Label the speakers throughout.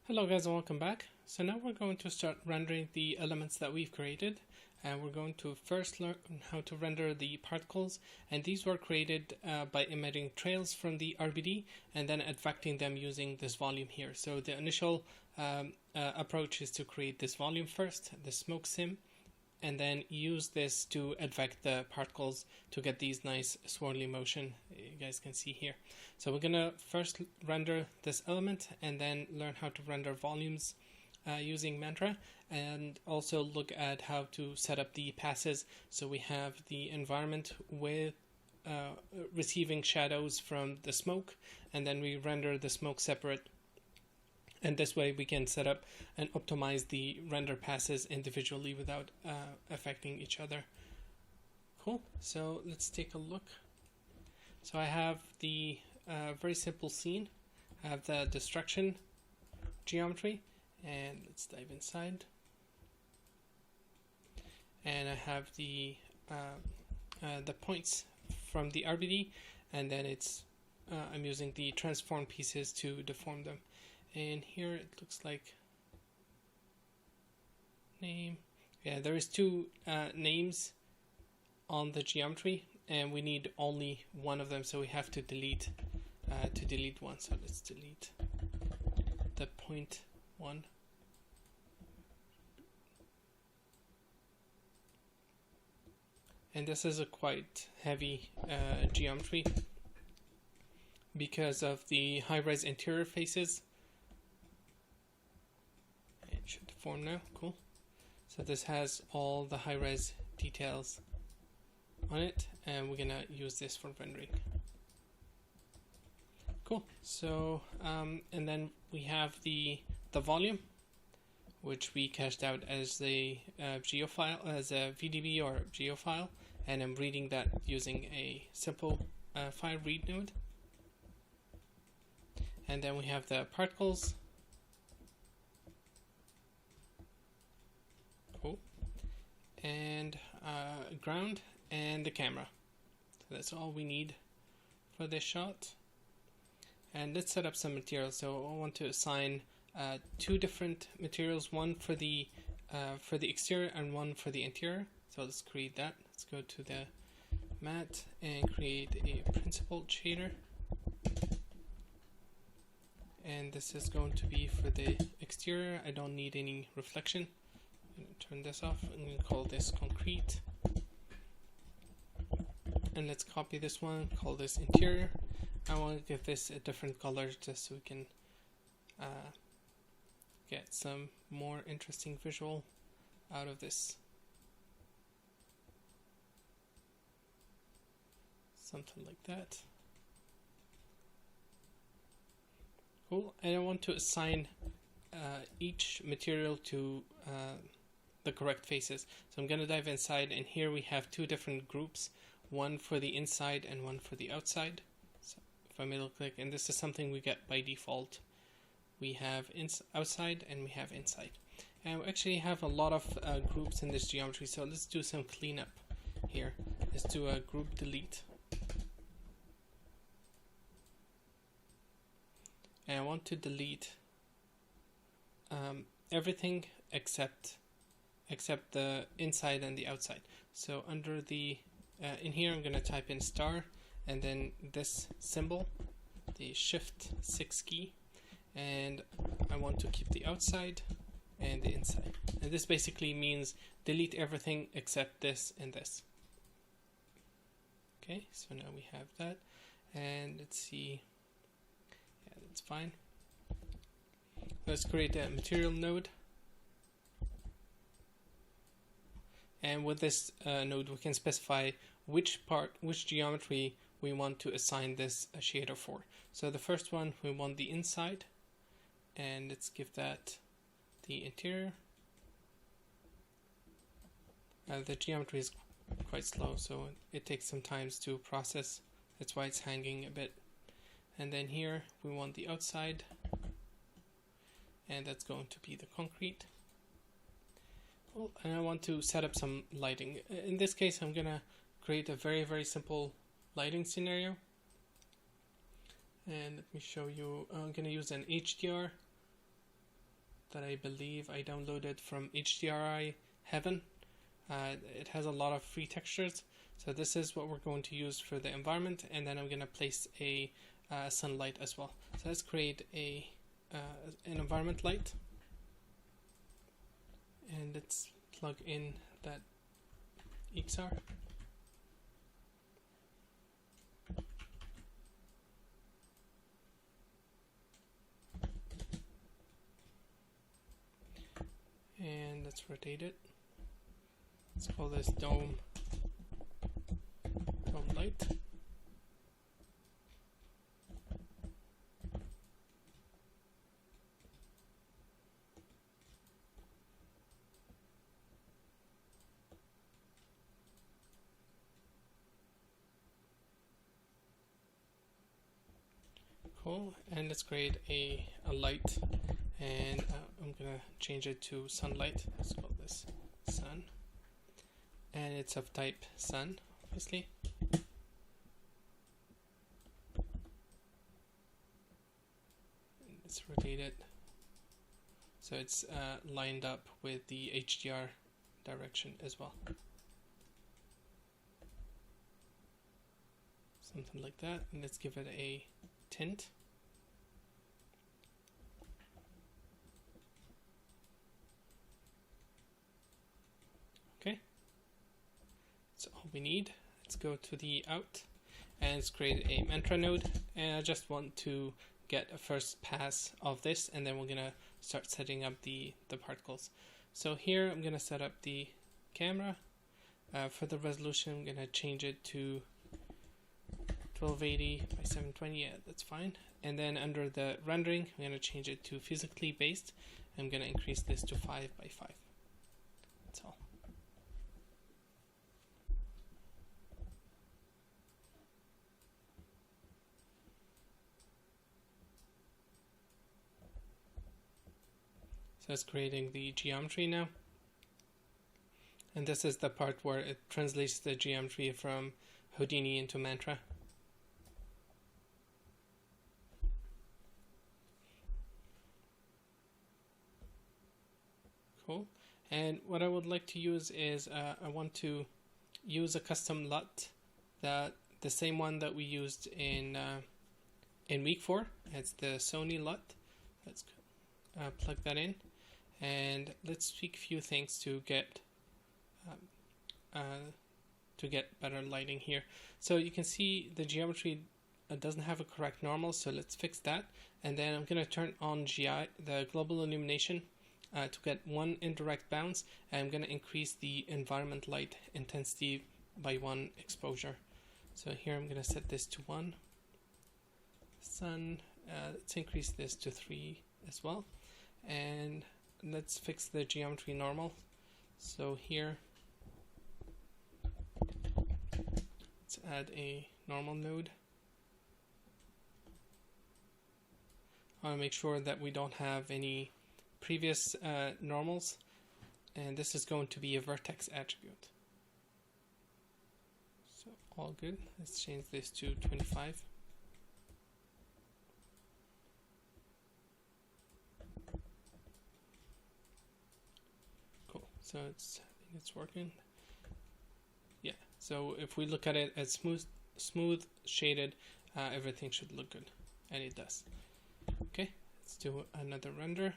Speaker 1: Hello guys and welcome back. So now we're going to start rendering the elements that we've created, and we're going to first learn how to render the particles, and these were created by emitting trails from the RBD and then advecting them using this volume here. So the initial approach is to create this volume first, the smoke sim, and then use this to advect the particles to get these nice swirly motion you guys can see here. So we're gonna first render this element and then learn how to render volumes using Mantra, and also look at how to set up the passes. So we have the environment with receiving shadows from the smoke, and then we render the smoke separate, and this way we can set up and optimize the render passes individually without affecting each other. Cool, so let's take a look. So I have the very simple scene. I have the destruction geometry, and let's dive inside. And I have the points from the RBD, and then I'm using the transform pieces to deform them. And here it looks like name. Yeah, there is two names on the geometry, and we need only one of them, so we have to delete one. So let's delete the point one. And this is a quite heavy geometry because of the high-res interior faces. It should deform now. Cool. So this has all the high-res details on it, and we're gonna use this for rendering. Cool. So and then we have the volume, which we cached out as a geo file, as a VDB or geo file, and I'm reading that using a simple file read node. And then we have the particles. Cool. And ground and the camera. So that's all we need for this shot. And let's set up some materials. So I want to assign two different materials, one for the exterior and one for the interior. So let's create that. Let's go to the matte and create a principled shader. And this is going to be for the exterior. I don't need any reflection. I'm going to turn this off. I'm going to call this concrete. And let's copy this one, call this interior. I want to give this a different color just so we can get some more interesting visual out of this. Something like that. Cool. And I want to assign each material to the correct faces. So I'm going to dive inside, and here we have two different groups, one for the inside and one for the outside. So if I middle click, and this is something we get by default, we have outside and we have inside. And we actually have a lot of groups in this geometry, so let's do some cleanup here. Let's do a group delete. And I want to delete everything except the inside and the outside. So under the in here I'm going to type in star and then this symbol, the shift 6 key, and I want to keep the outside and the inside. And this basically means delete everything except this and this. Okay, so now we have that, and let's see. Yeah, that's fine. Let's create a material node. And with this node, we can specify which geometry we want to assign this shader for. So the first one, we want the inside, and let's give that the interior. The geometry is quite slow, so it takes some time to process. That's why it's hanging a bit. And then here we want the outside, and that's going to be the concrete. Cool. And I want to set up some lighting. In this case, I'm gonna create a very, very simple lighting scenario. And let me show you. I'm gonna use an HDR that I believe I downloaded from HDRI Heaven. It has a lot of free textures, so this is what we're going to use for the environment, and then I'm going to place a sunlight as well. So let's create an environment light, and let's plug in that XR. And let's rotate it. Let's call this dome light. Cool, and let's create a light, and I'm gonna change it to sunlight. Let's call this sun, and it's of type sun, obviously. And let's rotate it so it's lined up with the HDR direction as well. Something like that, and let's give it a tint. Okay, that's all we need. Let's go to the out and let's create a mantra node, and I just want to get a first pass of this, and then we're gonna start setting up the particles. So here I'm gonna set up the camera. For the resolution, I'm gonna change it to 1280 by 720, yeah, that's fine. And then under the rendering, I'm going to change it to physically based. I'm going to increase this to 5 by 5. That's all. So it's creating the geometry now. And this is the part where it translates the geometry from Houdini into Mantra. Cool. And what I would like to use is I want to use a custom LUT, the same one that we used in week 4. It's the Sony LUT. Let's plug that in, and let's tweak a few things to get better lighting here. So you can see the geometry doesn't have a correct normal, so let's fix that. And then I'm going to turn on GI, the global illumination, to get 1 indirect bounce, and I'm going to increase the environment light intensity by 1 exposure. So here I'm going to set this to 1. Sun, let's increase this to 3 as well, and let's fix the geometry normal. So here let's add a normal node. I want to make sure that we don't have any previous normals, and this is going to be a vertex attribute. So all good. Let's change this to 25. Cool. So I think it's working. Yeah. So if we look at it as smooth shaded, everything should look good, and it does. Okay. Let's do another render.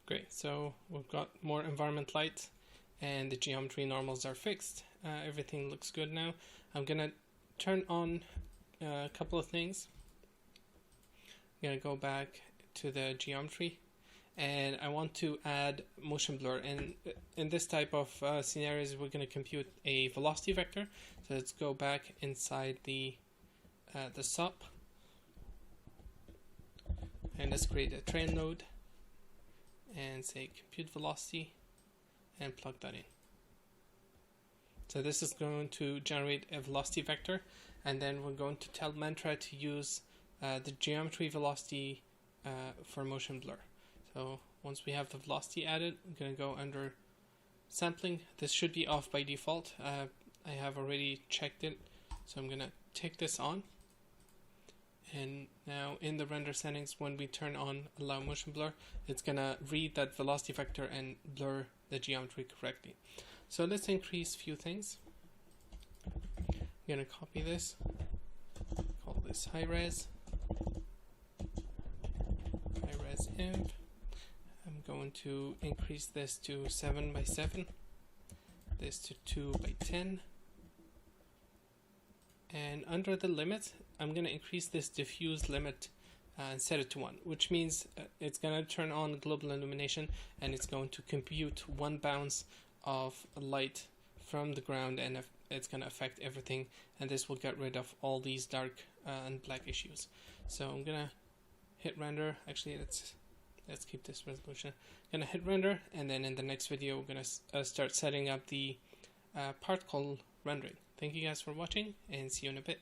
Speaker 1: Great, so we've got more environment light and the geometry normals are fixed. Everything looks good now. I'm gonna turn on a couple of things. I'm gonna go back to the geometry, and I want to add motion blur. And in this type of scenarios, we're gonna compute a velocity vector. So let's go back inside the SOP, and let's create a train node and say compute velocity and plug that in. So this is going to generate a velocity vector, and then we're going to tell Mantra to use the geometry velocity for motion blur. So once we have the velocity added, I'm going to go under sampling. This should be off by default. I have already checked it, so I'm going to take this on. And now in the render settings, when we turn on allow motion blur, it's going to read that velocity vector and blur the geometry correctly. So let's increase a few things. I'm going to copy this, call this high res imp. I'm going to increase this to 7 by 7, this to 2 by 10. And under the limit, I'm going to increase this diffuse limit and set it to 1, which means it's going to turn on global illumination, and it's going to compute 1 bounce of light from the ground, and it's going to affect everything, and this will get rid of all these dark and black issues. So I'm going to hit render. Actually, let's keep this resolution. I'm going to hit render, and then in the next video we're going to start setting up the particle rendering. Thank you guys for watching, and see you in a bit.